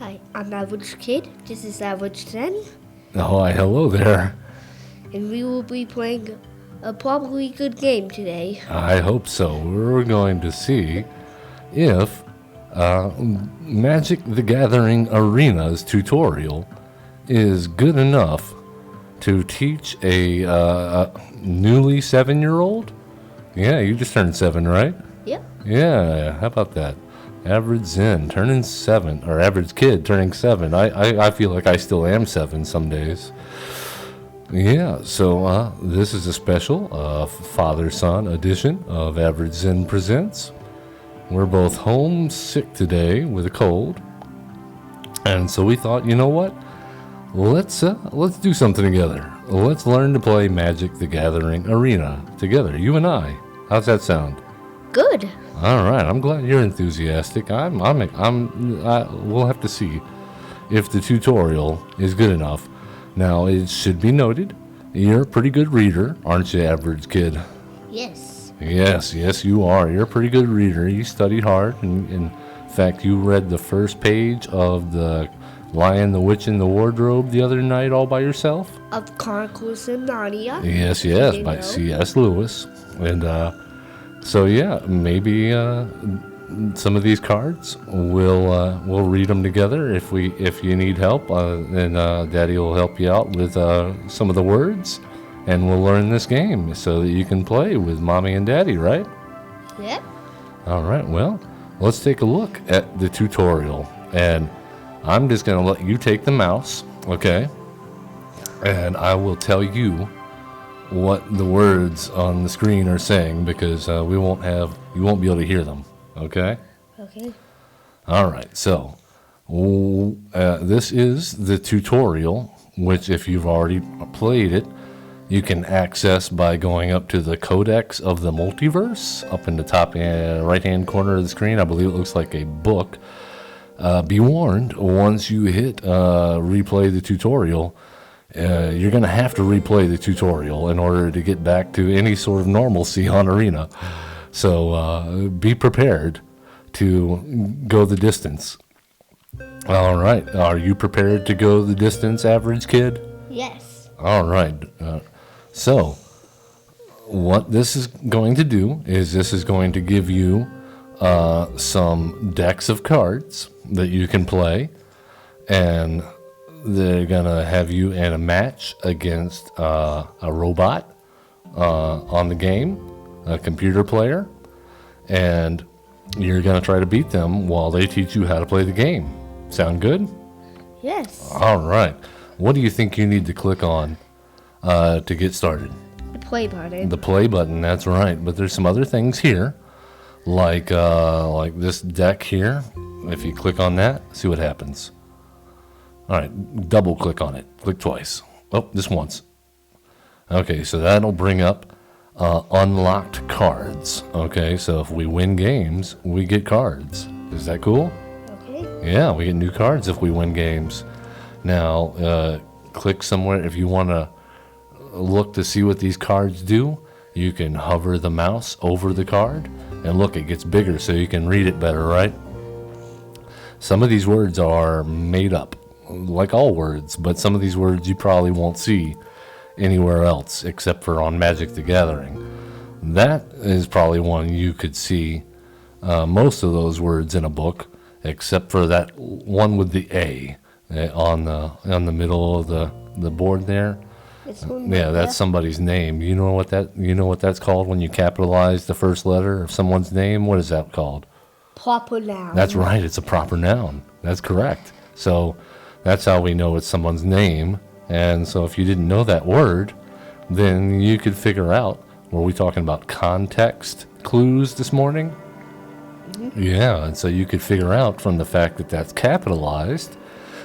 Hi, I'm AverageKid. This is Average Zen, Oh, hi, hello there. and we will be playing a probably good game today. I hope so. We're going to see if Magic the Gathering Arena's tutorial is good enough to teach a newly 7-year-old. Yeah, you just turned 7, right? Yep. Yeah, how about that? Average Zen turning 7, or Average Kid turning 7. I feel like I still am 7 some days. Yeah, so this is a special father-son edition of Average Zen Presents. We're both home sick today with a cold, and so we thought, you know what? Let's do something together. Let's learn to play Magic the Gathering Arena together, you and I. How's that sound? Good. All right, I'm glad you're enthusiastic. We'll have to see if the tutorial is good enough. Now, it should be noted, you're a pretty good reader, aren't you, Average Kid? Yes. Yes, you are. You're a pretty good reader. You studied hard, and in fact, you read the first page of the Lion, the Witch, and the Wardrobe the other night all by yourself. Of Chronicles of Narnia. Yes, by C.S. Lewis. And so yeah, maybe some of these cards we'll read them together if you need help, and Daddy will help you out with some of the words, and we'll learn this game so that you can play with Mommy and Daddy, right? Yep. All right. Well, let's take a look at the tutorial, and I'm just gonna let you take the mouse, okay? And I will tell you what the words on the screen are saying, because you won't be able to hear them. Okay. Okay. All right. So this is the tutorial, which if you've already played it, you can access by going up to the Codex of the Multiverse up in the top right-hand corner of the screen. I believe it looks like a book. Be warned, once you hit replay the tutorial, you're going to have to replay the tutorial in order to get back to any sort of normalcy on Arena. So be prepared to go the distance. All right. Are you prepared to go the distance, Average Kid? Yes. All right. So what this is going to do is this is going to give you some decks of cards that you can play, and they're going to have you in a match against a robot on the game, a computer player, and you're going to try to beat them while they teach you how to play the game. Sound good? Yes. All right. What do you think you need to click on to get started? The play button. The play button, that's right. But there's some other things here, like this deck here. If you click on that, see what happens. All right, double click on it. Click twice. Oh, just once. Okay, so that'll bring up unlocked cards. Okay, so if we win games, we get cards. Is that cool? Okay. Yeah, we get new cards if we win games. Now, click somewhere. If you want to look to see what these cards do, you can hover the mouse over the card, and look, it gets bigger so you can read it better, right? Some of these words are made up, like all words, but some of these words you probably won't see anywhere else except for on Magic the Gathering. That is probably one you could see most of those words in a book, except for that one with the A on the middle of the board there. Yeah, that's somebody's name. You know what that's called when you capitalize the first letter of someone's name? What is that called? Proper noun. That's right. It's a proper noun. That's correct. So that's how we know it's someone's name. And so if you didn't know that word, then you could figure out, were we talking about context clues this morning? Mm-hmm. Yeah, and so you could figure out from the fact that that's capitalized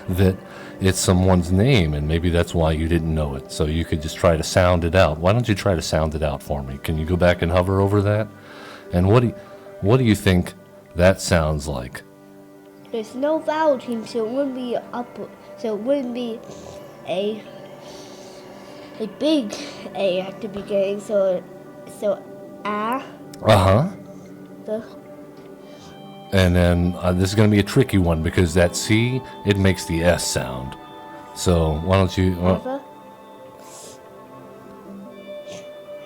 that it's someone's name, and maybe that's why you didn't know it. So you could just try to sound it out. Why don't you try to sound it out for me? Can you go back and hover over that? And what do you think that sounds like? There's no vowel team, so it wouldn't be so it wouldn't be a big A at the beginning. So Uh-huh. the And then this is going to be a tricky one because that C, it makes the S sound. So why don't you... Ava?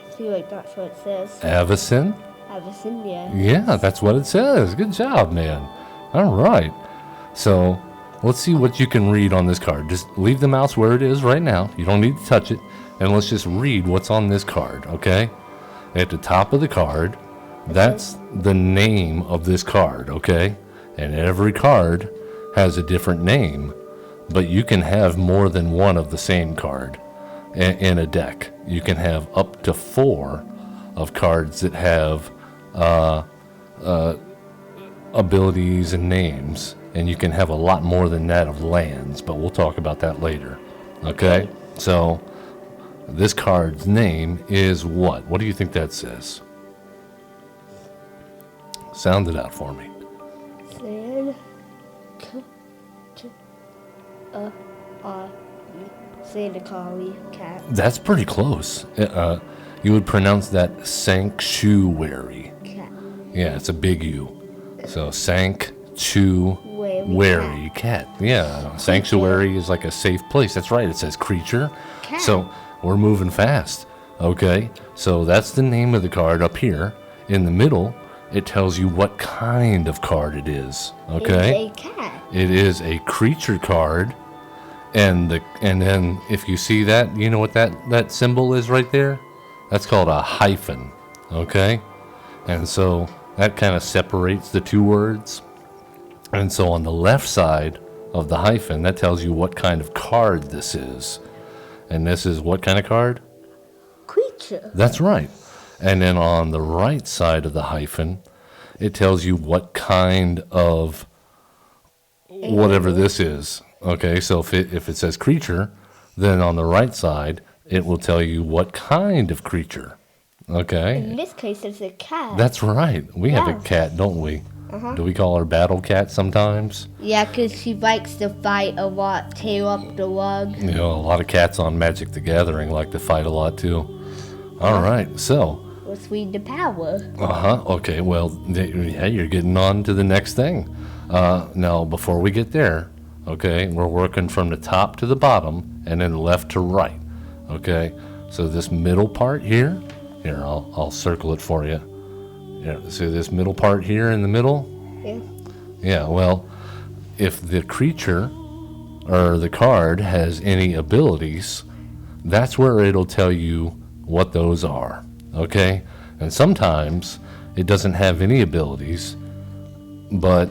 I feel like that's what it says. Avacyn? Avison, yeah. Yeah, that's what it says. Good job, man. All right. So let's see what you can read on this card. Just leave the mouse where it is right now. You don't need to touch it. And let's just read what's on this card, okay? At the top of the card, that's the name of this card, okay? And every card has a different name, but you can have more than one of the same card in a deck. You can have up to 4 of cards that have abilities and names, and you can have a lot more than that of lands, but we'll talk about that later. Okay? So this card's name is what? What do you think that says? Sound it out for me. Sanctuary cat. That's pretty close. You would pronounce that sanctuary. Cat. Yeah, it's a big U. So sanctuary cat. Yeah, sanctuary is like a safe place. That's right. It says creature. Cat. So we're moving fast. Okay. So that's the name of the card up here. In the middle, it tells you what kind of card it is. Okay. It's a cat. It is a creature card. And then if you see that, you know what that symbol is right there? That's called a hyphen. Okay? And so that kind of separates the two words. And so on the left side of the hyphen, that tells you what kind of card this is. And this is what kind of card? Creature. That's right. And then on the right side of the hyphen, it tells you what kind of whatever this is. Okay, so if it says creature, then on the right side, it will tell you what kind of creature. Okay? In this case, it's a cat. That's right. We have a Yeah. cat, don't we? Uh-huh. Do we call her Battle Cat sometimes? Yeah, because she likes to fight a lot, tear up the rug. You know, a lot of cats on Magic the Gathering like to fight a lot too. All right, so. Let's read the power. Okay, well, yeah, you're getting on to the next thing. Now, before we get there, okay, we're working from the top to the bottom and then left to right. Okay, so this middle part here, I'll circle it for you. Yeah, see this middle part here in the middle? Yeah. Yeah, well, if the creature or the card has any abilities, that's where it'll tell you what those are. Okay, and sometimes it doesn't have any abilities, but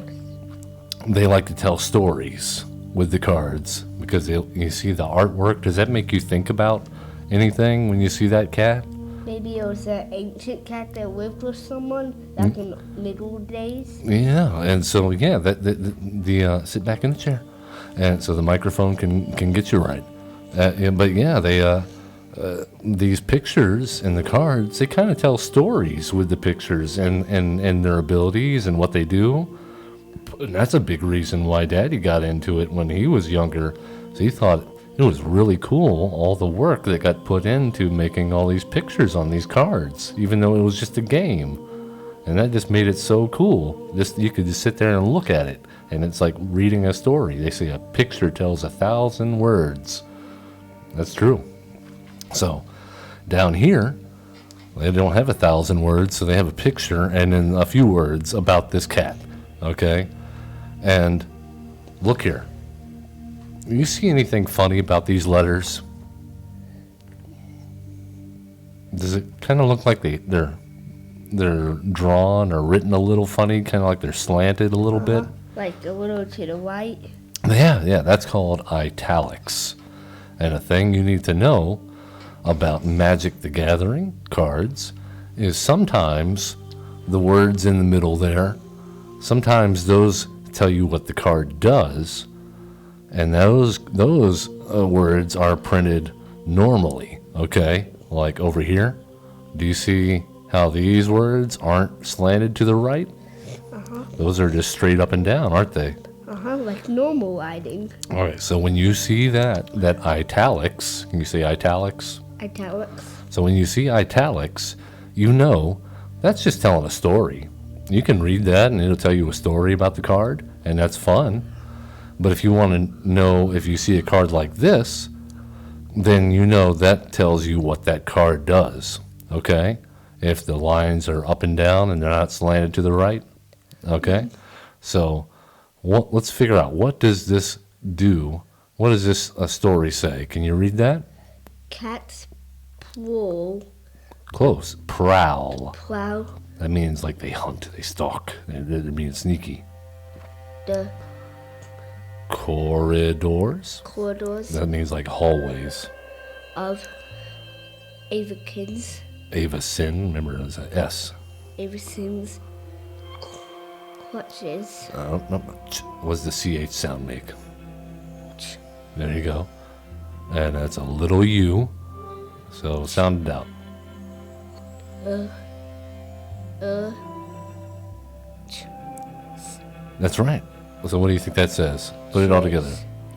they like to tell stories with the cards because you see the artwork. Does that make you think about anything when you see that cat? Maybe it was an ancient cat that lived with someone back in the middle days. Yeah, and so yeah, sit back in the chair, and so the microphone can get you right. But yeah, these pictures and the cards, they kind of tell stories with the pictures and their abilities and what they do. And that's a big reason why Daddy got into it when he was younger. So he thought it was really cool, all the work that got put into making all these pictures on these cards, even though it was just a game. And that just made it so cool. You could just sit there and look at it, and it's like reading a story. They say a picture tells 1,000 words. That's true. So down here, they don't have 1,000 words, so they have a picture and then a few words about this cat. Okay? And look here. You see anything funny about these letters? Does it kind of look like they're drawn or written a little funny, kind of like they're slanted a little bit? Like a little to the right. Yeah, that's called italics. And a thing you need to know about Magic the Gathering cards is sometimes the words in the middle there, sometimes those tell you what the card does, and those words are printed normally, okay? Like over here, do you see how these words aren't slanted to the right? Those are just straight up and down, aren't they? Like normal writing. All right, so when you see that italics, can you say italics? Italics. So when you see italics, you know that's just telling a story. You can read that and it'll tell you a story about the card, and that's fun. But if you want to know if you see a card like this, then you know that tells you what that card does, okay? If the lines are up and down and they're not slanted to the right, okay? So let's figure out, what does this do? What does this story say? Can you read that? Cats prowl. Close. Prowl. Prowl. That means like they hunt, they stalk. They're being sneaky. The Corridors. corridors That means like hallways. of AverageKids. AverageZen, remember there's an S. AverageZen's clutches. What does the CH sound make? There you go. And that's a little U. So sound it out. That's right. So what do you think that says? Put it all together.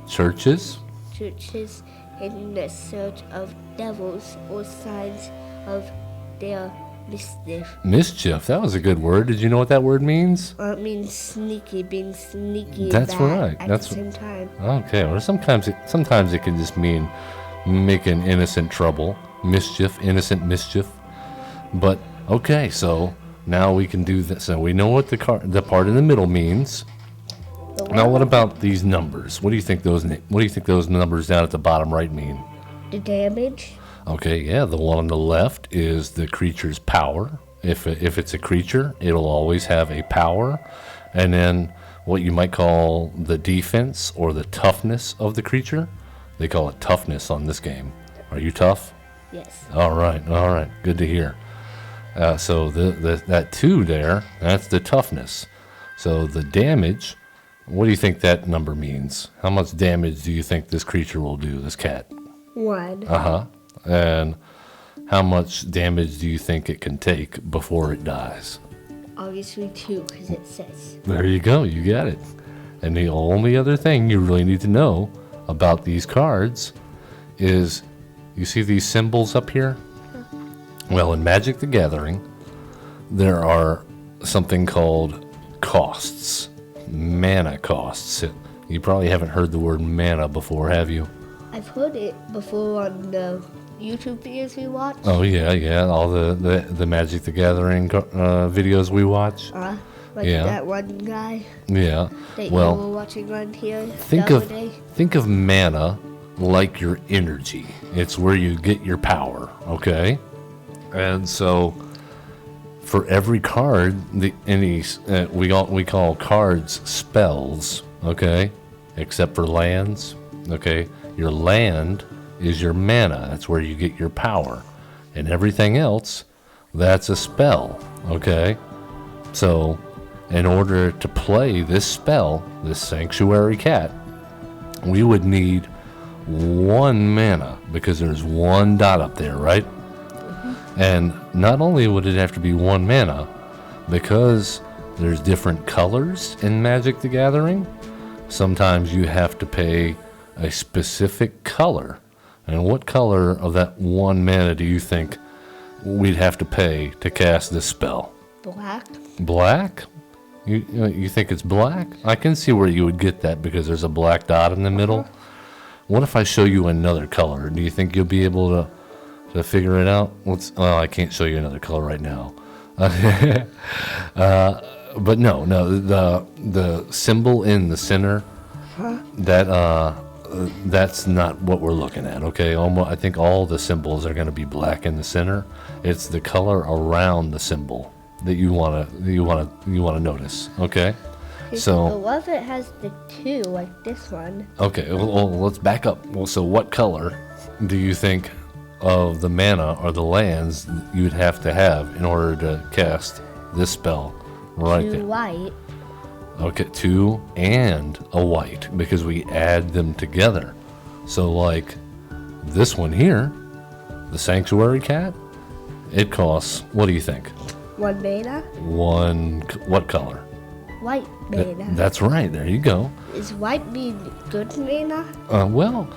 Churches. Churches in the search of devils or signs of their mischief. Mischief. That was a good word. Did you know what that word means? It means sneaky, being sneaky. That's and bad right. At That's the same time. Okay. Or sometimes it can just mean making innocent trouble, mischief, innocent mischief. But okay, so now we can do this. So we know what the part in the middle means. Now, what about these numbers? What do you think those numbers down at the bottom right mean? The damage. Okay, yeah, the one on the left is the creature's power. If it's a creature, it'll always have a power. And then what you might call the defense or the toughness of the creature. They call it toughness on this game. Are you tough? Yes. All right, good to hear. So that 2 there, that's the toughness. So the damage, what do you think that number means? How much damage do you think this creature will do, this cat? 1. And how much damage do you think it can take before it dies? Obviously 2, because it says. There you go, you got it. And the only other thing you really need to know about these cards is, you see these symbols up here? Well, in Magic the Gathering, there are something called costs, mana costs. You probably haven't heard the word mana before, have you? I've heard it before on the YouTube videos we watch. Oh, yeah, all the Magic the Gathering videos we watch. Like that one guy Yeah. that Well, you were watching on here think the of other day. think of mana like your energy. It's where you get your power, okay? And so for every card, we call cards spells, okay? Except for lands, okay? Your land is your mana. That's where you get your power. And everything else, that's a spell, okay? So in order to play this spell, this Sanctuary Cat, we would need 1 mana, because there's 1 dot up there, right? And not only would it have to be 1 mana, because there's different colors in Magic the Gathering, sometimes you have to pay a specific color. And what color of that 1 mana do you think we'd have to pay to cast this spell? Black. Black? You think it's black? I can see where you would get that, because there's a black dot in the middle. What if I show you another color? Do you think you'll be able to figure it out? I can't show you another color right now. But no, the symbol in the center, that's not what we're looking at. Okay, I think all the symbols are going to be black in the center. It's the color around the symbol that you want to notice. Okay. So what if it has the 2 like this one? Okay, well, let's back up. Well, so what color do you think of the mana or the lands you'd have to have in order to cast this spell right 2 there? white. Okay, 2 and a white, because we add them together. So like this one here, the Sanctuary Cat, it costs, what do you think? 1 mana. What color? White mana. That's right, there you go. Is white mean good mana? Well,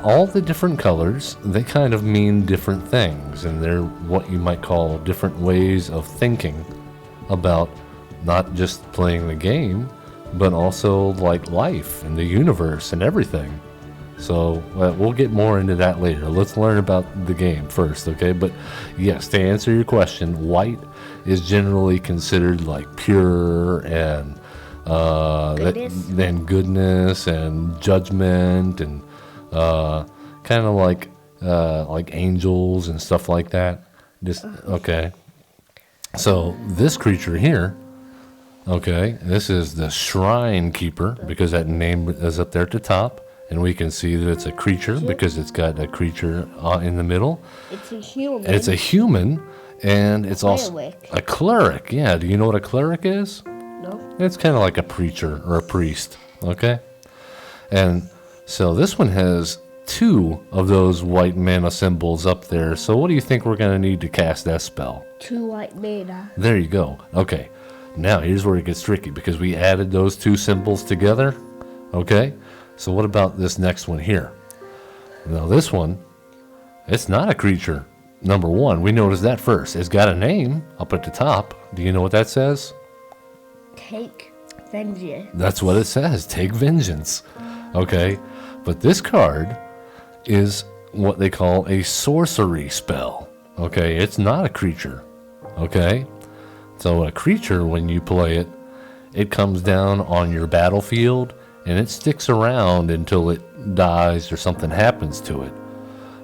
all the different colors, they kind of mean different things, and they're what you might call different ways of thinking about not just playing the game, but also like life and the universe and everything. So we'll get more into that later. Let's learn about the game first, okay? But yes, to answer your question, white is generally considered like pure and goodness and judgment and kind of like angels and stuff like that. Just okay. So this creature here, okay, this is the Shrine Keeper because that name is up there at the top. And we can see that it's a creature because it's got a creature in the middle. It's a human. It's a human, and it's also a cleric. Yeah, do you know what a cleric is? No. It's kind of like a preacher or a priest, okay? And so this one has 2 of those white mana symbols up there. So what do you think we're going to need to cast that spell? 2 white mana. There you go. Okay, now here's where it gets tricky because we added those 2 symbols together, okay? So what about this next one here? Now this one, it's not a creature. Number 1, we noticed that first. It's got a name up at the top. Do you know what that says? Take vengeance. That's what it says. Take vengeance. Okay, but this card is what they call a sorcery spell. Okay, it's not a creature. Okay, so a creature, when you play it, it comes down on your battlefield and it sticks around until it dies or something happens to it.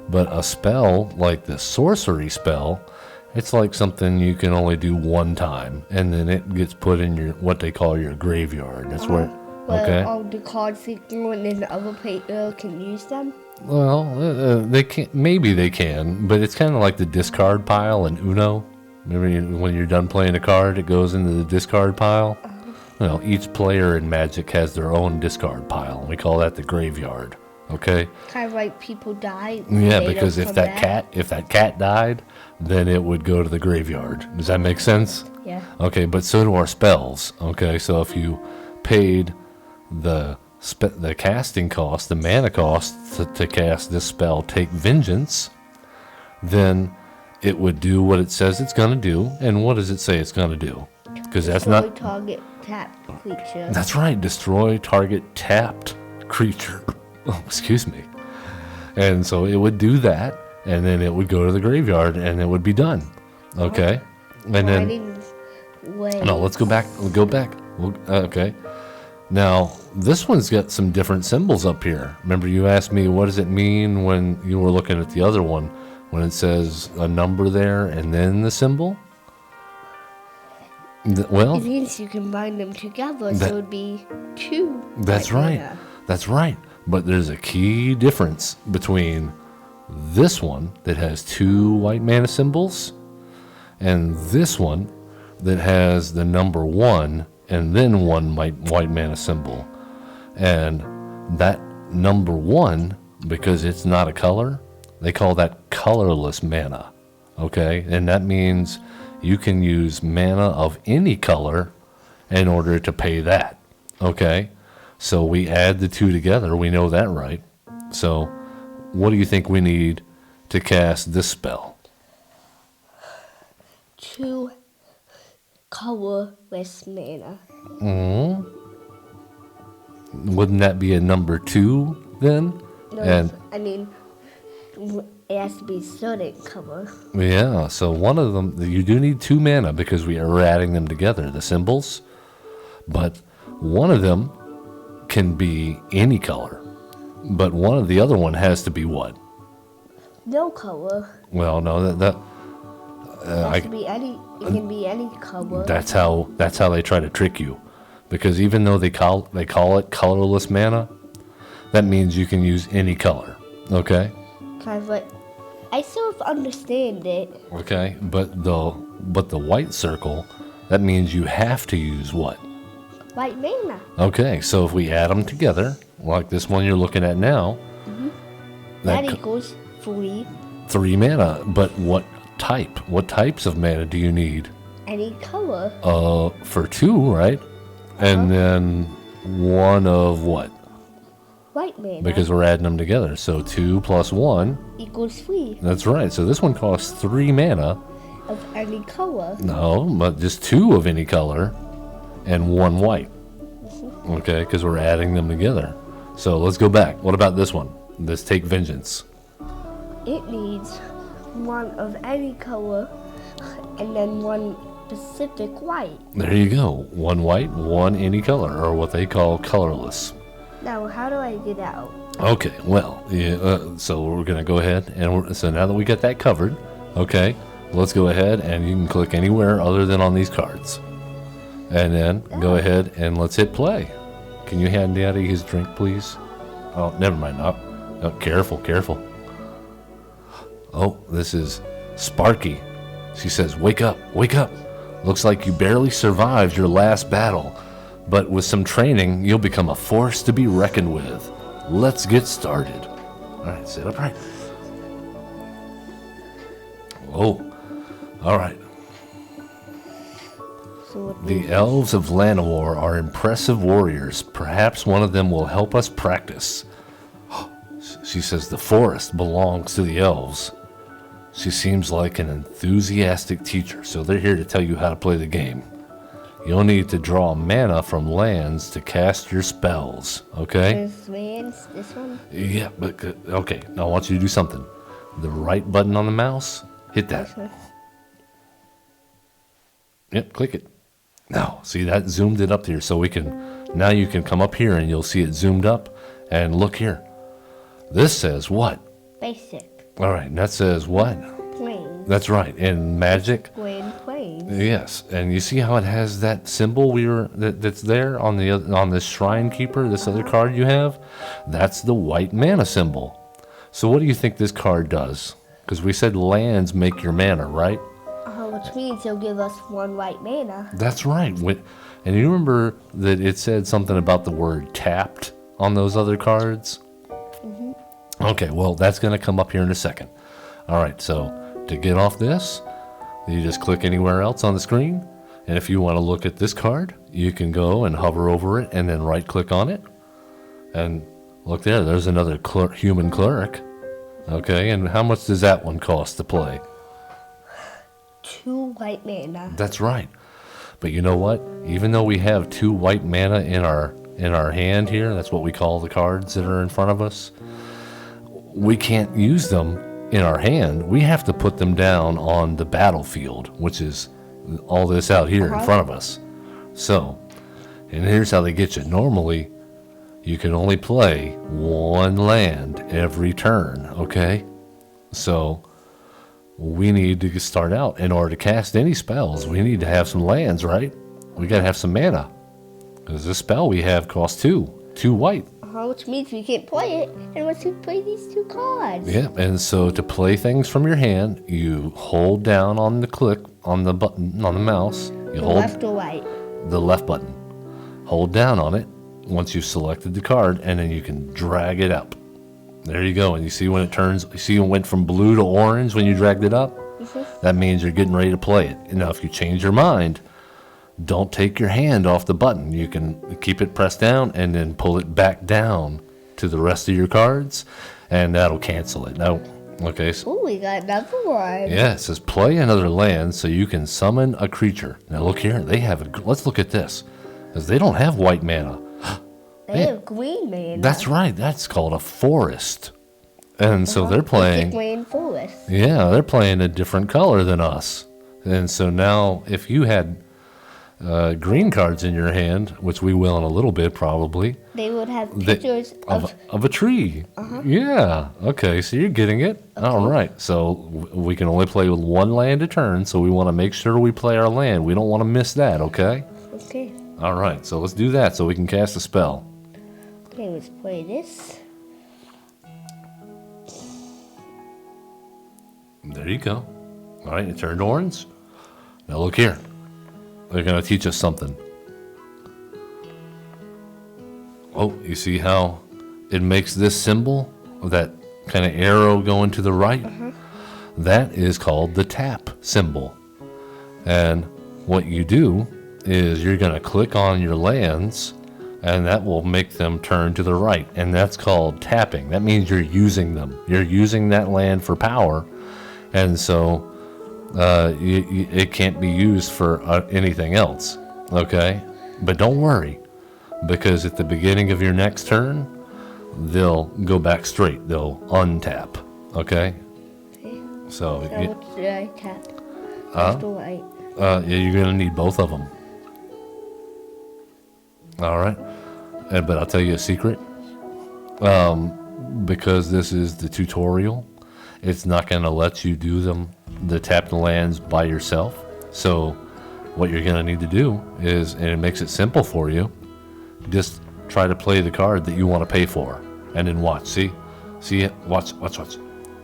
But a spell like the sorcery spell, it's like something you can only do one time, and then it gets put in your what they call your graveyard. That's where. Okay. All the cards that go in the other player can use them. Well, they can. Maybe they can, but it's kind of like the discard pile in Uno. Remember when you're done playing a card, it goes into the discard pile. Well, each player in Magic has their own discard pile, and we call that the graveyard. Okay. Kind of like people die. Yeah, because if that cat died, then it would go to the graveyard. Does that make sense? Yeah. Okay, but so do our spells. Okay, so if you paid the casting cost, the mana cost to cast this spell, Take Vengeance, then it would do what it says it's going to do. And what does it say it's going to do? Because that's not target tapped creature. That's right. Destroy target tapped creature. Oh, excuse me. And so it would do that, and then it would go to the graveyard, and it would be done. Okay. And then no, let's go back. We'll go back. Okay. Now this one's got some different symbols up here. Remember, you asked me what does it mean when you were looking at the other one, when it says a number there and then the symbol. Well, it means you combine them together, so it would be 2. That's right. Mana. That's right. But there's a key difference between this one that has 2 white mana symbols and this one that has the number 1 and then 1 white mana symbol. And that number 1, because it's not a color, they call that colorless mana. Okay? And that means you can use mana of any color in order to pay that. Okay? So we add the 2 together. We know that, right? So what do you think we need to cast this spell? 2 colorless mana. Wouldn't that be a number 2 then? No, I mean, it has to be certain color. Yeah, so one of them, you do need 2 mana because we are adding them together, the symbols. But one of them can be any color, but the other one has to be what? No color. Well, no, it can be any color. That's how they try to trick you, because even though they call it colorless mana, that means you can use any color. Okay. Kind of like, I sort of understand it. Okay, but the white circle, that means you have to use what? White mana. Okay, so if we add them together, like this one you're looking at now, that equals 3. 3 mana. But what type? What types of mana do you need? Any color. For 2, right? And then 1 of what? White mana. Because we're adding them together. So 2 plus 1 equals 3. That's right. So this one costs 3 mana. Of any color. No, but just 2 of any color. and 1 white. Okay, because we're adding them together. So let's go back. What about this one? Let's take vengeance. It needs one of any color and then one specific white. There you go. 1 white, 1 any color, or what they call colorless. Now, how do I get out? Okay, well, so we're going to go ahead, and so now that we got that covered, okay, let's go ahead and you can click anywhere other than on these cards. And then go ahead and let's hit play. Can you hand Daddy his drink, please? Oh, never mind. Oh, careful, careful. Oh, this is Sparky. She says, wake up, wake up. Looks like you barely survived your last battle, but with some training, you'll become a force to be reckoned with. Let's get started. All right, sit upright. Whoa. All right. So The elves of Llanowar are impressive warriors. Perhaps one of them will help us practice. She says the forest belongs to the elves. She seems like an enthusiastic teacher, so they're here to tell you how to play the game. You'll need to draw mana from lands to cast your spells, okay? this one? Yeah, but okay, now I want you to do something. The right button on the mouse, hit that. Yep, click it. Now, see that zoomed it up here, so we can, now you can come up here and you'll see it zoomed up, and look here. This says what? Basic. All right, and that says what? Plains. That's right, in Magic. Plains. Yes, and you see how it has that symbol that's there on this Shrine Keeper, this other card you have? That's the white mana symbol. So what do you think this card does? Because we said lands make your mana, right? Which means he'll give us 1 white mana. That's right. And you remember that it said something about the word tapped on those other cards? Mm-hmm. Okay, well, that's going to come up here in a second. All right, so to get off this, you just click anywhere else on the screen. And if you want to look at this card, you can go and hover over it and then right-click on it. And look there, there's another human cleric. Okay, and how much does that one cost to play? 2 white mana. That's right. But you know what? Even though we have 2 white mana in our hand here, that's what we call the cards that are in front of us, we can't use them in our hand. We have to put them down on the battlefield, which is all this out here in front of us. So, and here's how they get you. Normally, you can only play 1 land every turn, okay? So we need to start out. In order to cast any spells, we need to have some lands, right? We gotta have some mana, because this spell we have costs 2 white. Which means we can't play it unless we play these 2 cards. Yeah, and so to play things from your hand, you hold down on the click on the button on the mouse. You hold left or right? The left button. Hold down on it once you've selected the card, and then you can drag it up. There you go, and you see when it turns, you see it went from blue to orange when you dragged it up? That means you're getting ready to play it. And now if you change your mind, don't take your hand off the button. You can keep it pressed down and then pull it back down to the rest of your cards, and that'll cancel it. Now, okay. So, Oh, we got another one. yeah, it says play another land so you can summon a creature. Now look here, they have let's look at this, because they don't have white mana. They have green mana. That's right. That's called a forest. And so they're playing. Green forest. Yeah, they're playing a different color than us. And so now, if you had green cards in your hand, which we will in a little bit probably, They would have pictures of a tree. Yeah. Okay. So you're getting it. Okay. All right. So we can only play with 1 land a turn. So we want to make sure we play our land. We don't want to miss that. Okay. Okay. All right. So let's do that so we can cast a spell. Okay, let's play this. There you go. All right, it turned orange. Now look here. They're going to teach us something. Oh, you see how it makes this symbol, that kind of arrow going to the right? That is called the tap symbol. And what you do is you're going to click on your lands, and that will make them turn to the right. And that's called tapping. That means you're using them. You're using that land for power. And so it can't be used for anything else. Okay? But don't worry, because at the beginning of your next turn, they'll go back straight. They'll untap. Okay? So what should I tap? Left or right? yeah, you're going to need both of them. All right? But I'll tell you a secret. Because this is the tutorial, it's not going to let you do the tap the lands by yourself. So what you're going to need to do is, and it makes it simple for you, just try to play the card that you want to pay for. And then watch. See it? Watch.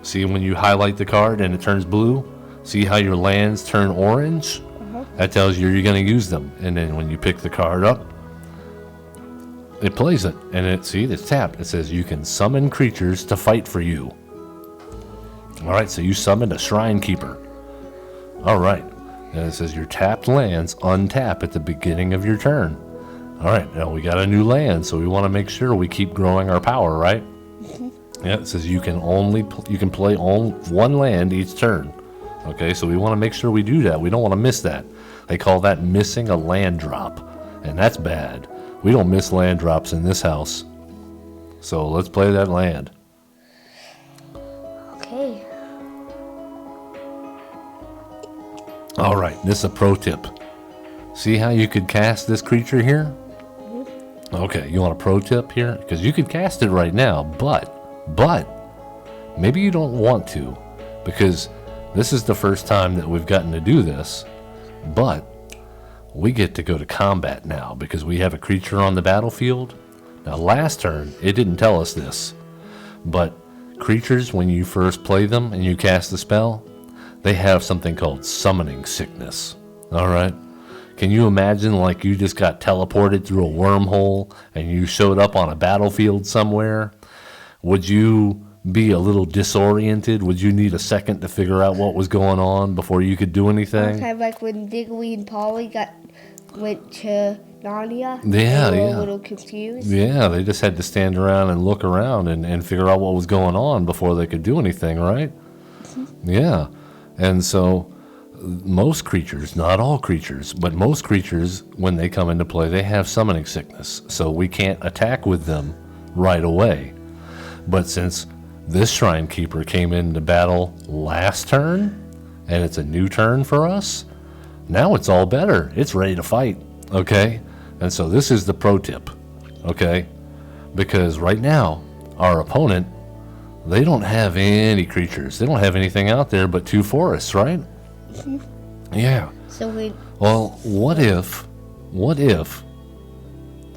See when you highlight the card and it turns blue? See how your lands turn orange? That tells you you're going to use them. And then when you pick the card up, it plays it. And it's tapped. It says you can summon creatures to fight for you. All right, so you summoned a Shrine Keeper. All right. And it says your tapped lands untap at the beginning of your turn. All right, now we got a new land, so we want to make sure we keep growing our power, right? Yeah, it says you can play one land each turn. Okay, so we want to make sure we do that. We don't want to miss that. They call that missing a land drop, and that's bad. We don't miss land drops in this house. So let's play that land. Okay. All right, this is a pro tip. See how you could cast this creature here? Okay, you want a pro tip here? Because you could cast it right now, but maybe you don't want to, because this is the first time that we've gotten to do this, but we get to go to combat now because we have a creature on the battlefield. Now, last turn, it didn't tell us this, but creatures, when you first play them and you cast the spell, they have something called summoning sickness. All right? Can you imagine like you just got teleported through a wormhole and you showed up on a battlefield somewhere? Would you be a little disoriented? Would you need a second to figure out what was going on before you could do anything? Kind of like when Diggly and Polly went to Narnia. Yeah, they were yeah. a little confused. Yeah, they just had to stand around and look around and figure out what was going on before they could do anything, right? Yeah. And so most creatures, not all creatures, but most creatures, when they come into play, they have summoning sickness. So we can't attack with them right away. But since this Shrine Keeper came into battle last turn, and it's a new turn for us, now it's all better. It's ready to fight, okay? And so this is the pro tip, okay? Because right now, our opponent, they don't have any creatures. They don't have anything out there but 2 forests, right? Yeah. So Well, what if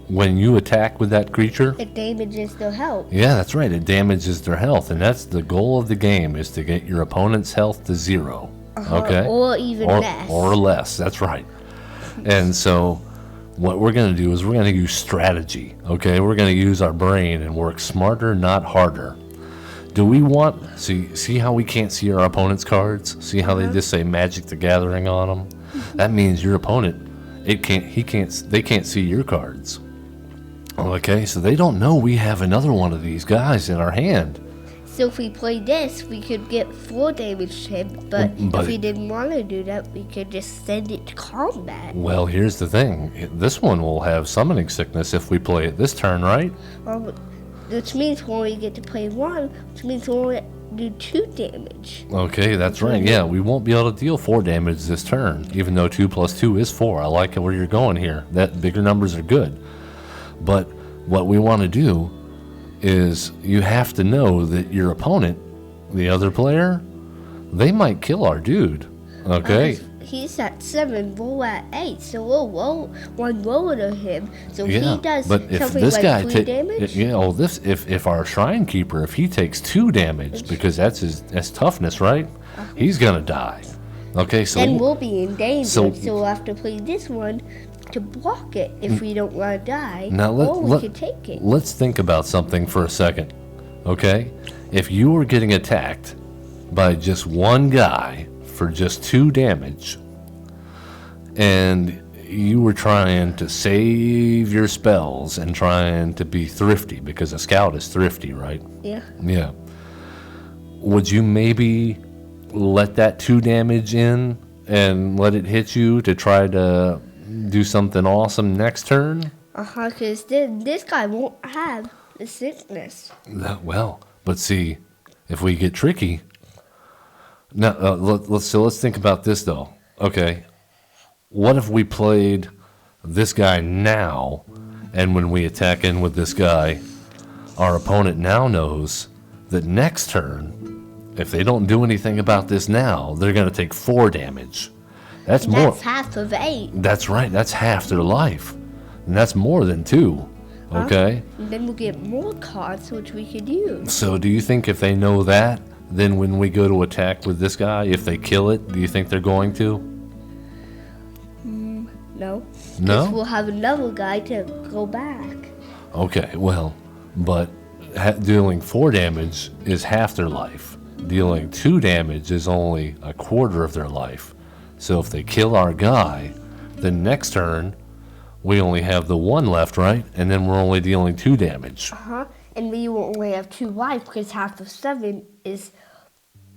when you attack with that creature, it damages their health. yeah, that's right, it damages their health, and that's the goal of the game, is to get your opponent's health to 0. Okay? Or even less. Or less, that's right. And so what we're going to do is we're going to use strategy, okay? We're going to use our brain and work smarter, not harder. Do we want, see how we can't see our opponent's cards? See how they just say Magic the Gathering on them? That means your opponent, they can't see your cards. Okay, so they don't know we have another one of these guys in our hand. So if we play this, we could get 4 damage to him, but if we didn't want to do that, we could just send it to combat. Well, here's the thing. This one will have summoning sickness if we play it this turn, right? Which means we only get to play 1, which means we only do 2 damage. Okay, that's right. Yeah, we won't be able to deal 4 damage this turn, even though 2 plus 2 is 4. I like where you're going here. That bigger numbers are good. But what we want to do is you have to know that your opponent, the other player, they might kill our dude. Okay? He's at 7, we're at 8, so we're one lower than him. So Yeah, he does but if something this like guy 3 damage. if our Shrine Keeper, if he takes 2 damage, because that's toughness, right? He's gonna die. Okay, so Then we'll be in danger, so- so we'll have to play this one to block it if we don't want to die. now or we could take it. let's think about something for a second. Okay, if you were getting attacked by just one guy for just 2 damage, and you were trying to save your spells and trying to be thrifty, because a scout is thrifty, right? Yeah. Yeah. Would you maybe let that 2 damage in and let it hit you to try to do something awesome next turn? Because then this guy won't have the sickness. Well, but see, if we get tricky. Now, let's think about this though. Okay, what if we played this guy now, and when we attack in with this guy, our opponent now knows that next turn, if they don't do anything about this now, they're going to take 4 damage. That's more. That's half of 8. That's right. That's half their life, and that's more than 2. Okay. And then we'll get more cards which we could use. So, do you think if they know that, then when we go to attack with this guy, if they kill it, do you think they're going to? No. No? Because we'll have another guy to go back. Okay, well, but dealing 4 damage is half their life. Dealing 2 damage is only a quarter of their life. So if they kill our guy, then next turn, we only have the 1 left, right? And then we're only dealing 2 damage. And we will only have 2 life because half of 7 is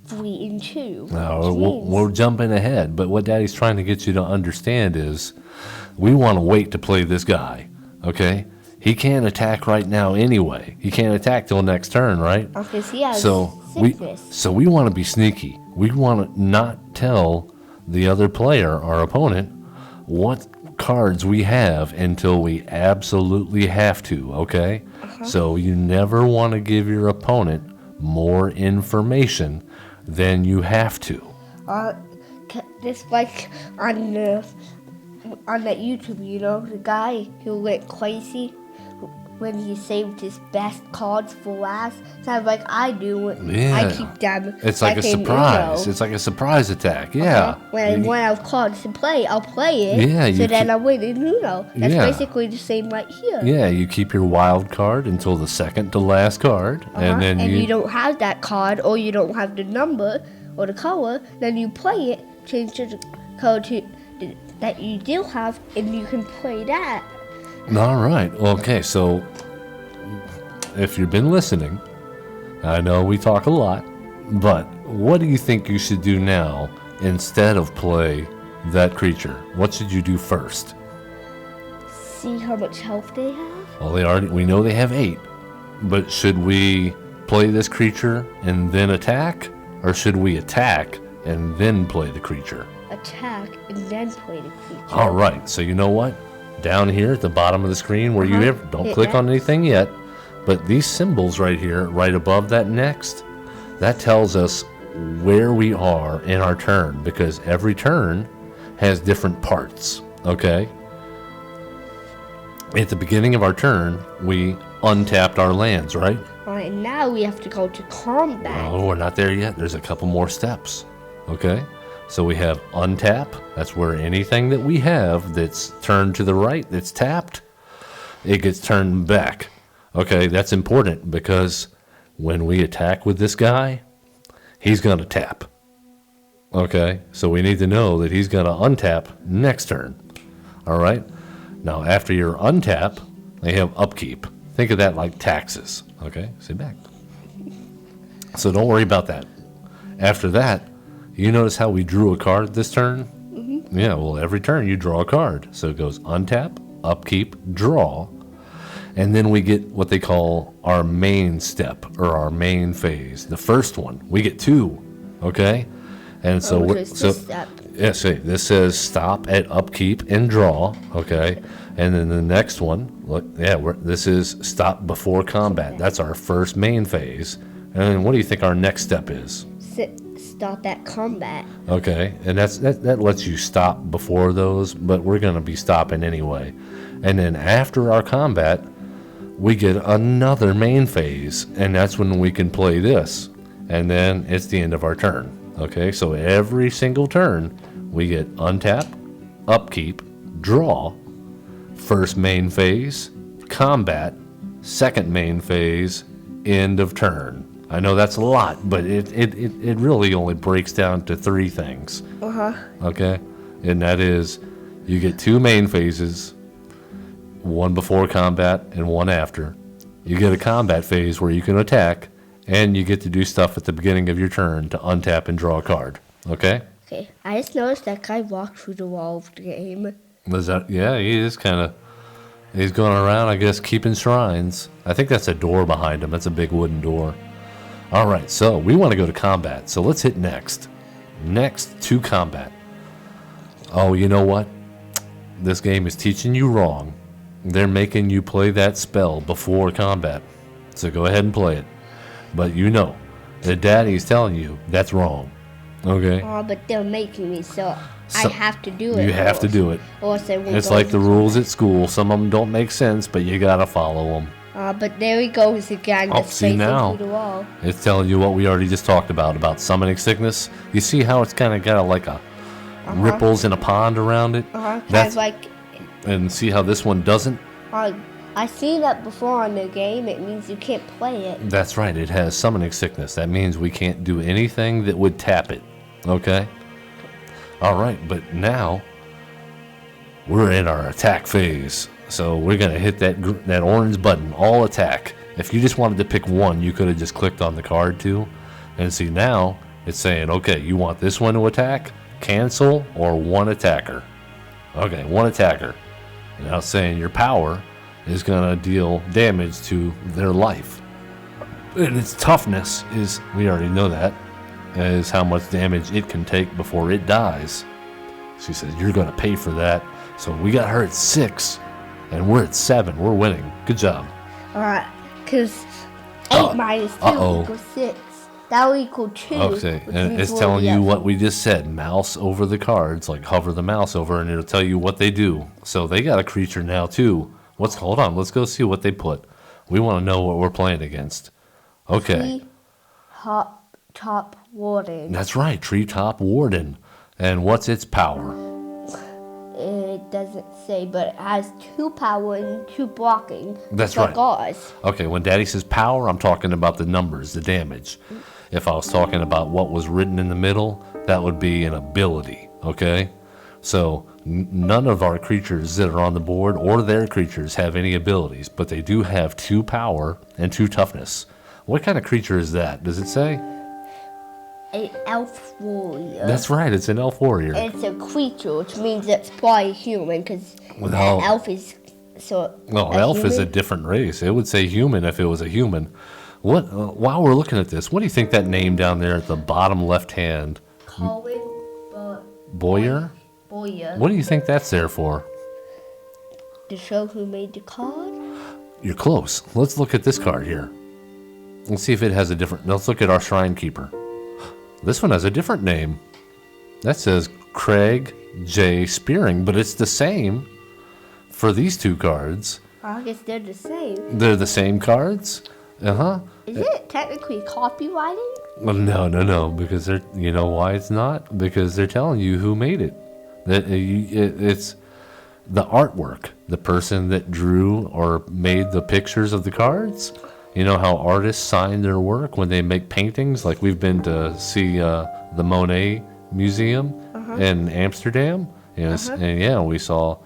3 and 2. No, we're jumping ahead, but what Daddy's trying to get you to understand is we want to wait to play this guy, okay? He can't attack right now anyway. He can't attack till next turn, right? Okay, so he has sickness. So we want to be sneaky. We want to not tell the other player, our opponent, what cards we have until we absolutely have to, okay? So you never want to give your opponent more information than you have to. Just like on that YouTube, you know, the guy who went crazy when he saved his best cards for last. Sounds like I do. I keep them. It's like a surprise. It's like a surprise attack. Yeah. When I run out of cards to play, I'll play it. Yeah. So then I win in Uno. That's basically the same right here. Yeah. You keep your wild card until the second to last card, and then you don't have that card, or you don't have the number or the color. Then you play it, change the color to that you do have, and you can play that. All right. Okay. So, if you've been listening, I know we talk a lot, but what do you think you should do now instead of play that creature? What should you do first? See how much health they have? Well, we know they have 8, but should we play this creature and then attack, or should we attack and then play the creature? Attack and then play the creature. All right. So you know what? Down here at the bottom of the screen where you don't click on anything yet, but these symbols right here, right above that next, that tells us where we are in our turn, because every turn has different parts, okay? At the beginning of our turn, we untapped our lands, right? All right, now we have to go to combat. Oh, we're not there yet. There's a couple more steps, okay? So we have untap. That's where anything that we have that's turned to the right, that's tapped, it gets turned back. Okay, that's important because when we attack with this guy, he's going to tap. Okay, so we need to know that he's going to untap next turn. All right, now after your untap, they have upkeep. Think of that like taxes. Okay, sit back. So don't worry about that. After that, you notice how we drew a card this turn? Mm-hmm. Yeah, well, every turn you draw a card. So it goes untap, upkeep, draw, and then we get what they call our main step or our main phase. The first one, we get 2, okay? And so this says stop at upkeep and draw, okay? And then the next one, look, this is stop before combat. That's our first main phase. And then what do you think our next step is? Stop at combat. Okay, and that lets you stop before those, but we're going to be stopping anyway. And then after our combat, we get another main phase, and that's when we can play this. And then it's the end of our turn. Okay, so every single turn, we get untap, upkeep, draw, first main phase, combat, second main phase, end of turn. I know that's a lot, but it really only breaks down to 3 things. Okay? And that is, you get 2 main phases, one before combat and one after. You get a combat phase where you can attack, and you get to do stuff at the beginning of your turn to untap and draw a card. Okay? Okay, I just noticed that guy walked through the wall of the game. Yeah, he is kind of. He's going around, I guess, keeping shrines. I think that's a door behind him. That's a big wooden door. All right, so we want to go to combat. So let's hit next. Next to combat. Oh, you know what? This game is teaching you wrong. They're making you play that spell before combat. So go ahead and play it. But you know, the daddy's telling you that's wrong. Okay? Oh, but they're making me, so I have to do it. You have to do it. Or else I won't It's go like to the rules at school. Some of them don't make sense, but you got to follow them. But there he goes again. Oh, see now. The wall. It's telling you what we already just talked about summoning sickness. You see how it's kind of got like a ripples in a pond around it? Kind of like... And see how this one doesn't? I seen that before in the game. It means you can't play it. That's right. It has summoning sickness. That means we can't do anything that would tap it. Okay? All right, but now we're in our attack phase. So we're going to hit that orange button, all attack. If you just wanted to pick one, you could have just clicked on the card too. And see, now it's saying, okay, you want this one to attack, cancel, or one attacker. Okay, one attacker. Now it's saying your power is going to deal damage to their life. And its toughness is, we already know that, is how much damage it can take before it dies. She says, you're going to pay for that. So we got her at 6, and we're at 7. We're winning. Good job. Alright, because 8 minus 2 equals 6. That will equal 2. Okay, and it's telling you what we just said. Mouse over the cards, like hover the mouse over, and it'll tell you what they do. So they got a creature now, too. Hold on, let's go see what they put. We want to know what we're playing against. Okay. Treetop Warden. That's right, Treetop Warden. And what's its power? It doesn't say, but it has 2 power and 2 blocking. That's like right. Ours. Okay, when Daddy says power, I'm talking about the numbers, the damage. If I was talking about what was written in the middle, that would be an ability, okay? So none of our creatures that are on the board or their creatures have any abilities, but they do have 2 power and 2 toughness. What kind of creature is that? Does it say? An elf warrior. That's right, it's an elf warrior. It's a creature, which means it's probably human, because an elf is elf is a different race. It would say human if it was a human. What? While we're looking at this, what do you think that name down there at the bottom left hand? Colin Boyer? Boyer. What do you think that's there for? To show who made the card? You're close. Let's look at this card here. Let's see if it has a different... Let's look at our Shrine Keeper. This one has a different name. That says Craig J. Spearing, but it's the same for these 2 cards. I guess they're the same. They're the same cards? Uh-huh. Is it technically copywriting? Well, no, because they're... You know why it's not? Because they're telling you who made it. It's the artwork, the person that drew or made the pictures of the cards. You know how artists sign their work when they make paintings? Like we've been to see the Monet Museum in Amsterdam. Yes, and yeah, we saw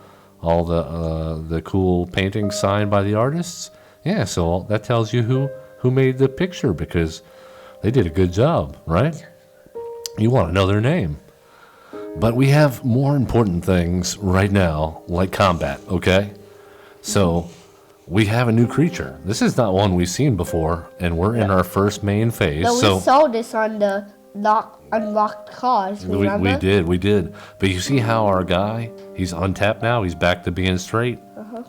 all the cool paintings signed by the artists. Yeah, so that tells you who made the picture because they did a good job, right? You want to know their name. But we have more important things right now, like combat, okay? So we have a new creature. This is not one we've seen before, and we're in our first main phase. No, we saw this on the unlocked cards, remember? We did. But you see how our guy, he's untapped now? He's back to being straight?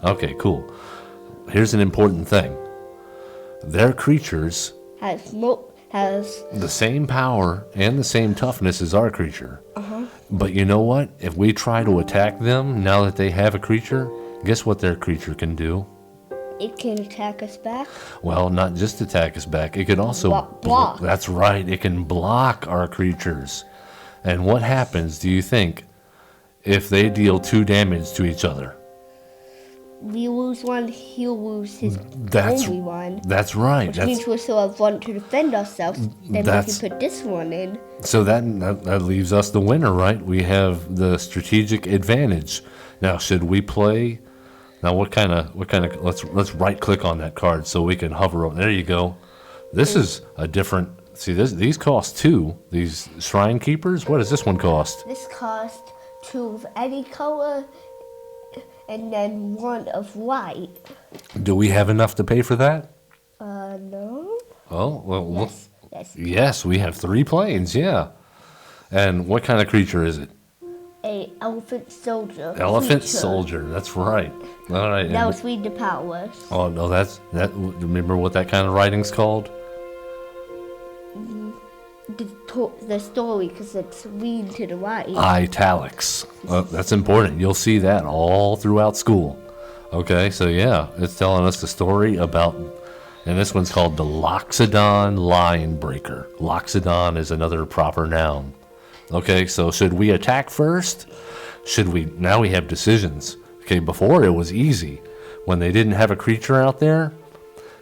Okay, cool. Here's an important thing. Their creatures has the same power and the same toughness as our creature. But you know what? If we try to attack them, now that they have a creature, guess what their creature can do? It can attack us back? Well, not just attack us back. It can also block. That's right. It can block our creatures. And what happens, do you think, if they deal 2 damage to each other? We lose one, he'll lose his only one. That's right. Which means we'll still have one to defend ourselves. Then we can put this one in. So that leaves us the winner, right? We have the strategic advantage. Now, should we play? Now, what kind of? Let's right click on that card so we can hover over. There you go. This is a different. See, these cost 2. These Shrine Keepers. What does this one cost? This cost 2 of any color, and then 1 of white. Do we have enough to pay for that? No. Oh, well, look. Yes. Yes, we have 3 planes, yeah. And what kind of creature is it? A elephant soldier. Elephant creature. soldier, that's right. All right. Now let's read the powers. Oh, no, that. Remember what that kind of writing's called? The story, because it's read to the right. Italics. That's important. You'll see that all throughout school. Okay, so yeah, it's telling us the story about, and this one's called the Loxodon Line Breaker. Loxodon is another proper noun. Okay, so should we attack first? Now we have decisions. Okay, before it was easy. When they didn't have a creature out there,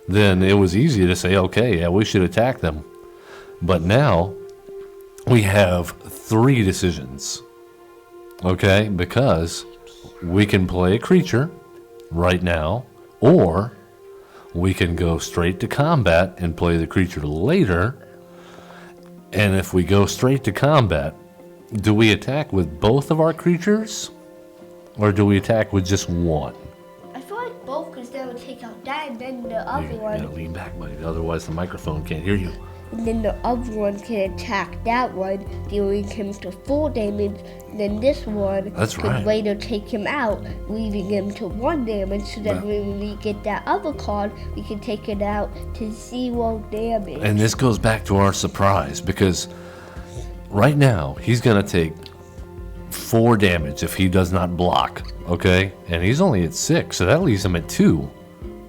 then it was easy to say, okay, yeah, we should attack them. But now we have 3 decisions. Okay, because we can play a creature right now, or we can go straight to combat and play the creature later. And if we go straight to combat, do we attack with both of our creatures, or do we attack with just one? I feel like both, because they would take out that, and then the other You one. gotta lean back, buddy. Otherwise, the microphone can't hear you. And then the other one can attack that one, dealing him to full damage. And then this one That's could right. later take him out, leaving him to 1 damage. So that when we get that other card, we can take it out to 0 damage. And this goes back to our surprise, because right now he's gonna take 4 damage if he does not block. Okay, and he's only at 6, so that leaves him at 2,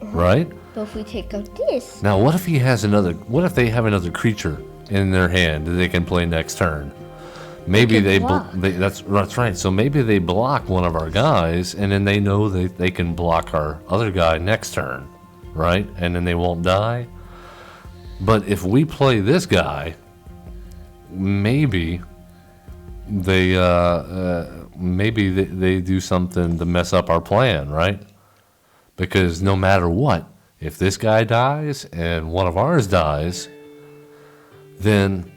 right? But if we take out this, Now, what if he has another? What if they have another creature in their hand that they can play next turn? Maybe can they, block. that's right. So maybe they block one of our guys, and then they know that they can block our other guy next turn, right? And then they won't die. But if we play this guy, maybe they they do something to mess up our plan, right? Because no matter what, if this guy dies and one of ours dies, then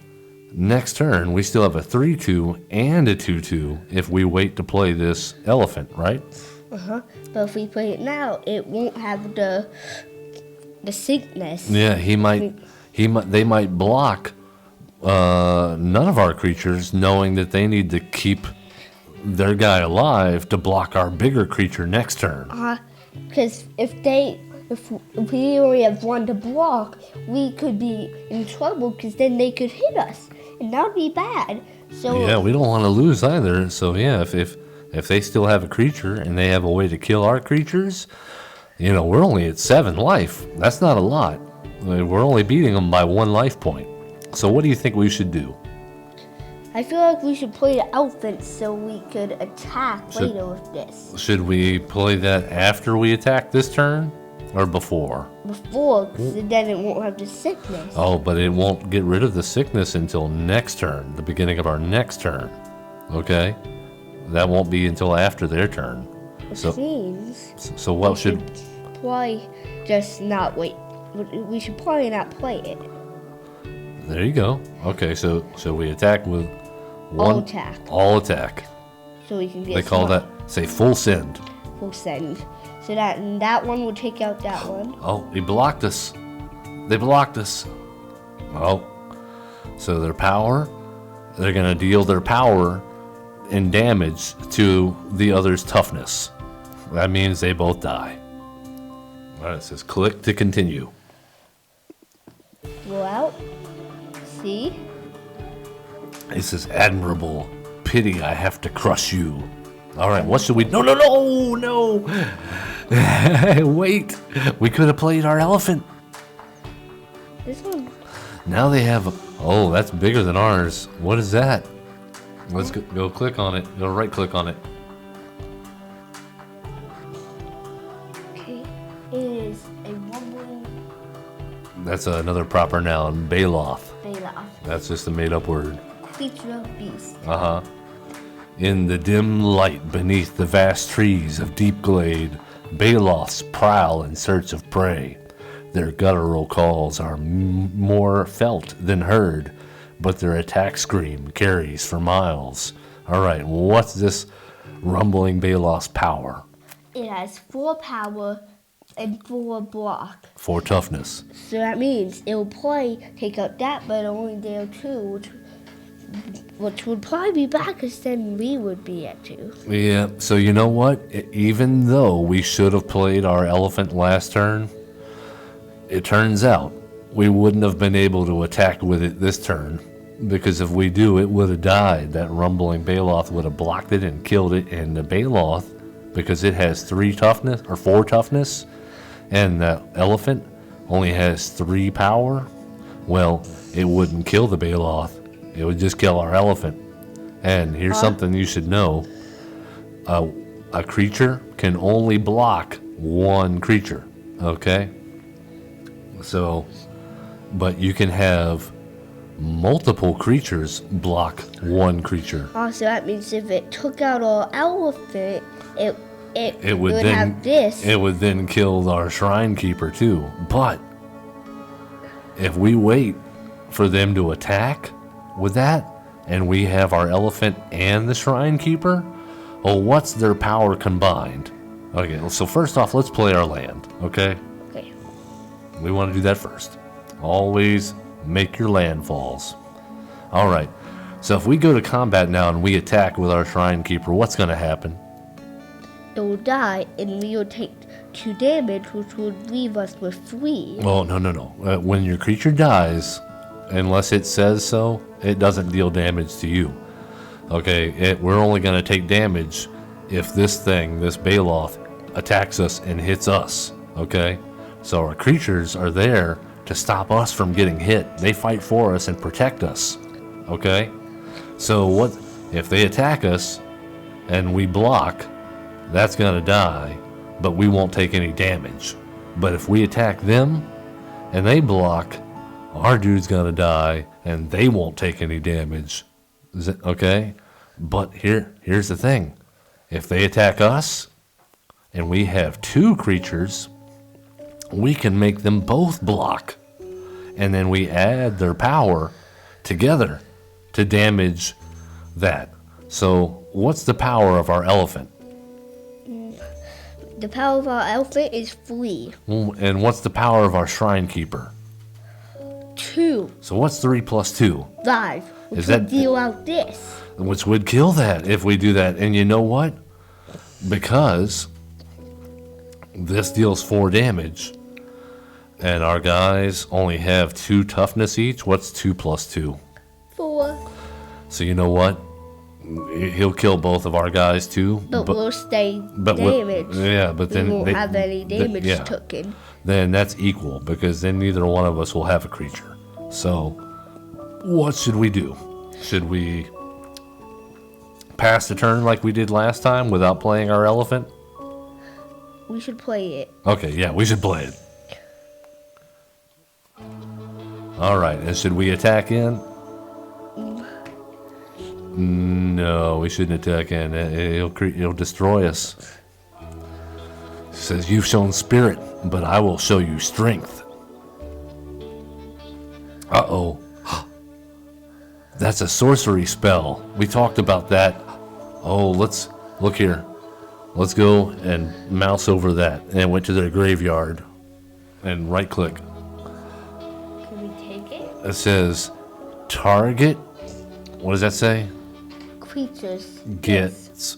next turn we still have a 3/2 and a 2/2 if we wait to play this elephant, right? but if we play it now, it won't have the sickness. Yeah, they might block none of our creatures, knowing that they need to keep their guy alive to block our bigger creature next turn. Because if we only have 1 to block, we could be in trouble, because then they could hit us, and that would be bad. So Yeah, we don't want to lose either. So yeah, if they still have a creature and they have a way to kill our creatures, we're only at 7 life. That's not a lot. We're only beating them by 1 life point. So what do you think we should do? I feel like we should play the elephant so we could attack later with this. Should we play that after we attack this turn or before? Before, because then it won't have the sickness. Oh, but it won't get rid of the sickness until next turn, the beginning of our next turn. Okay? That won't be until after their turn. Which means So what we should... probably just not wait. We should probably not play it. There you go. Okay, so we attack with All one... attack. All attack. So we can get They call smart. that, say, full send. Full send. So that one will take out that one. Oh, he blocked us. They blocked us. Oh. So their power, they're going to deal their power and damage to the other's toughness. That means they both die. All right, it says click to continue. Go out. See? It says admirable. Pity I have to crush you. All right, what should we... No. Wait. We could have played our elephant. This one. Now they have... Oh, that's bigger than ours. What is that? Let's go click on it. Go right click on it. Okay. It is a rumbling That's another proper noun. Baloth. beta. That's just a made up word. Creature of beast. Uh-huh. In the dim light beneath the vast trees of deep glade, Baloths prowl in search of prey. Their guttural calls are more felt than heard, but their attack scream carries for miles. All right, what's this rumbling Baloth's power? It has 4 power and 4 block. 4 toughness. So that means it will probably take out that, but only there 2, which would probably be better than we would be at 2. Yeah, so you know what? Even though we should have played our elephant last turn, it turns out we wouldn't have been able to attack with it this turn. Because if we do, it would have died. That rumbling Baloth would have blocked it and killed it. And the Baloth, because it has 3 toughness, or 4 toughness, and the elephant only has 3 power, well, it wouldn't kill the Baloth. It would just kill our elephant. And here's something you should know. A creature can only block 1 creature, okay? So, but you can have multiple creatures block 1 creature. Also, that means if it took out our elephant, it would would then have this. It would then kill our shrine keeper too. But if we wait for them to attack with that, and we have our elephant and the shrine keeper, well, what's their power combined? Okay, so first off, let's play our land, okay? Okay. We want to do that first. Always make your landfalls. All right. So if we go to combat now and we attack with our shrine keeper, what's going to happen? It will die, and we will take 2 damage, which would leave us with 3. Oh, no. When your creature dies, unless it says so, it doesn't deal damage to you. Okay, we're only going to take damage if this Baloth, attacks us and hits us. Okay, so our creatures are there to stop us from getting hit. They fight for us and protect us. Okay, so what if they attack us and we block? That's going to die, but we won't take any damage. But if we attack them and they block, our dude's going to die and they won't take any damage. Okay? But here's the thing. If they attack us and we have 2 creatures, we can make them both block. And then we add their power together to damage that. So what's the power of our elephant? The power of our elephant is 3. And what's the power of our shrine keeper? 2. So what's 3 plus 2? 5. Which Is would that- deal out this. Which would kill that if we do that. And you know what? Because this deals 4 damage, and our guys only have 2 toughness each. What's 2 plus 2? 4. So you know what? He'll kill both of our guys too. But we'll stay we'll- damaged. yeah, but then we won't they- have any damage yeah. taken. Then that's equal, because then neither one of us will have a creature. So what should we do? Should we pass the turn like we did last time without playing our elephant? We should play it. Okay, yeah, we should play it. All right, and should we attack in? No, we shouldn't attack in. It'll destroy us. It says, "You've shown spirit, but I will show you strength." Uh-oh. That's a sorcery spell. We talked about that. Oh, let's look here. Let's go and mouse over that. And went to their graveyard and right click. Can we take it? It says target. What does that say? Creatures Gets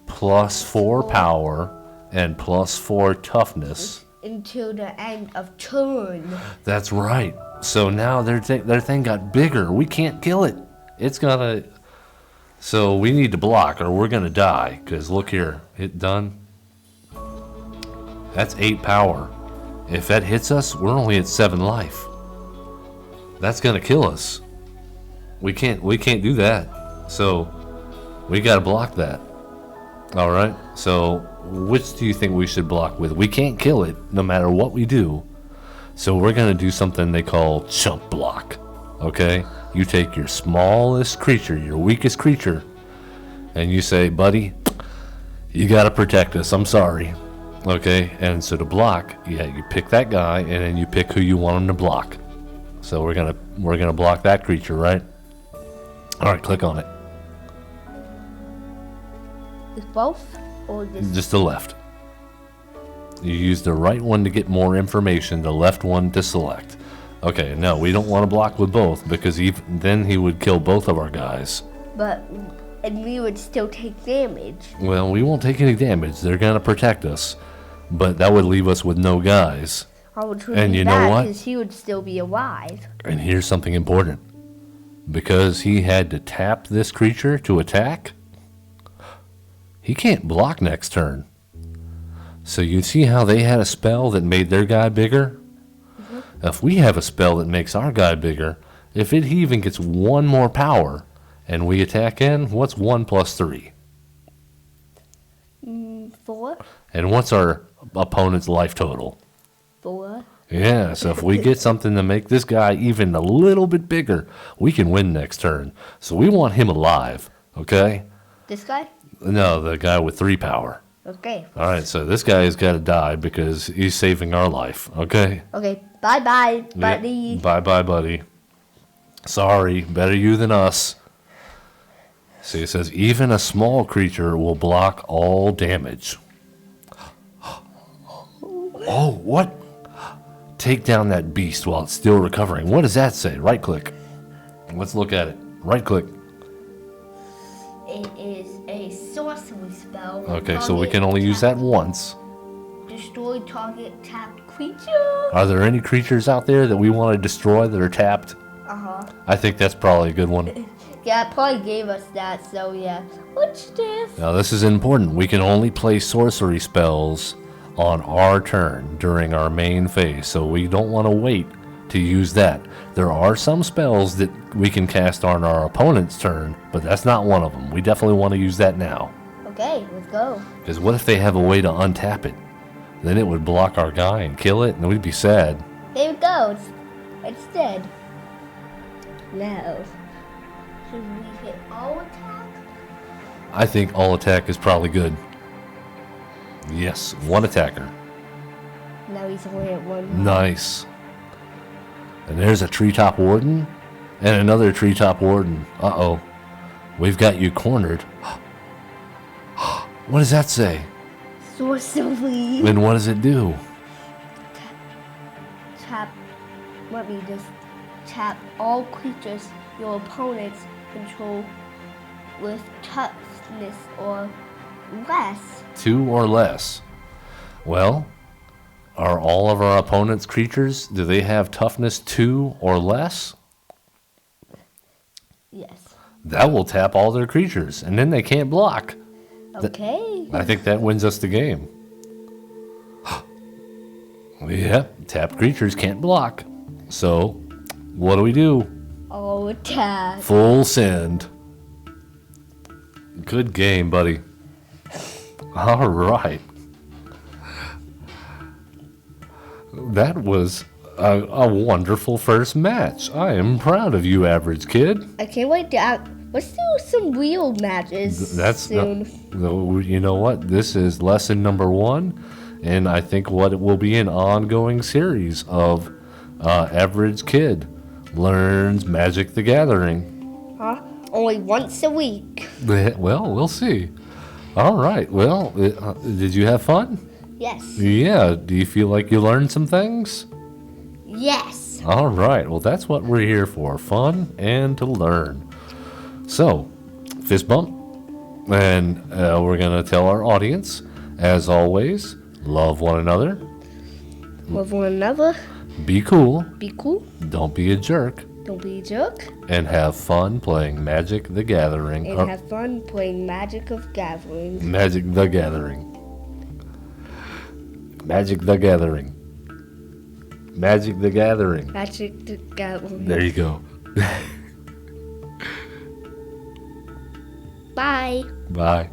plus 4 power and plus 4 toughness. until the end of turn. That's right. So now their thing got bigger. We can't kill it. It's gonna. So we need to block, or we're gonna die. Cause look here, hit done. That's 8 power. If that hits us, we're only at 7 life. That's gonna kill us. We can't do that. So we gotta block that. All right. So which do you think we should block with? We can't kill it no matter what we do. So we're gonna do something they call chump block. Okay? You take your smallest creature, your weakest creature, and you say, "Buddy, you gotta protect us. I'm sorry." Okay? And so to block, yeah, you pick that guy, and then you pick who you want him to block. So we're gonna block that creature, right? All right, click on it. Is both or this? Just the left. You use the right one to get more information, the left one to select. Okay, no, we don't want to block with both because then he would kill both of our guys. And we would still take damage. Well, we won't take any damage. They're going to protect us. But that would leave us with no guys. And you know what? Because he would still be alive. And here's something important. Because he had to tap this creature to attack, he can't block next turn. So you see how they had a spell that made their guy bigger? Mm-hmm. If we have a spell that makes our guy bigger, if he even gets one more power and we attack in, what's 1 plus 3? 4. And what's our opponent's life total? 4. Yeah, so if we get something to make this guy even a little bit bigger, we can win next turn. So we want him alive, okay? This guy? No, the guy with 3 power. Okay. All right, so this guy has got to die because he's saving our life, okay? Okay, bye-bye, buddy. Yeah, bye-bye, buddy. Sorry, better you than us. See, it says, even a small creature will block all damage. Oh, what? Take down that beast while it's still recovering. What does that say? Right-click. Let's look at it. Right-click. It is a sorcery spell. Okay, so we can only use that once. Destroy target tapped creature. Are there any creatures out there that we want to destroy that are tapped? Uh-huh. I think that's probably a good one. Yeah, it probably gave us that, so yeah. What's this? Now, this is important. We can only play sorcery spells on our turn during our main phase, so we don't want to wait to use that. There are some spells that we can cast on our opponent's turn, but that's not one of them. We definitely want to use that now. Okay, let's go. Because what if they have a way to untap it? Then it would block our guy and kill it, and we'd be sad. There we go. It's dead. Now, should we hit all attack? I think all attack is probably good. Yes, one attacker. Now he's only at 1. Nice. And there's a treetop warden and another treetop warden. Uh-oh. We've got you cornered. What does that say? Sorcery. And what does it do? Let me just tap all creatures your opponents control with toughness or less. 2 or less. Well, are all of our opponent's creatures, do they have toughness 2 or less? Yes. That will tap all their creatures, and then they can't block. Okay. I think that wins us the game. Yep, tapped creatures can't block. So, what do? All attack. Full send. Good game, buddy. All right. That was a wonderful first match. I am proud of you, Average Kid. I can't wait to let's do some real matches soon. You know what? This is lesson number 1, and I think what it will be an ongoing series of Average Kid learns Magic the Gathering. Huh? Only once a week. Well, we'll see. All right. Well, did you have fun? Yes. Yeah. Do you feel like you learned some things? Yes. All right. Well, that's what we're here for. Fun and to learn. So, fist bump. And we're going to tell our audience, as always, love one another. Love one another. Be cool. Be cool. Don't be a jerk. Don't be a jerk. And have fun playing Magic the Gathering. And have fun playing Magic of Gathering. Magic the Gathering. Magic the Gathering. Magic the Gathering. Magic the Gathering. There you go. Bye. Bye.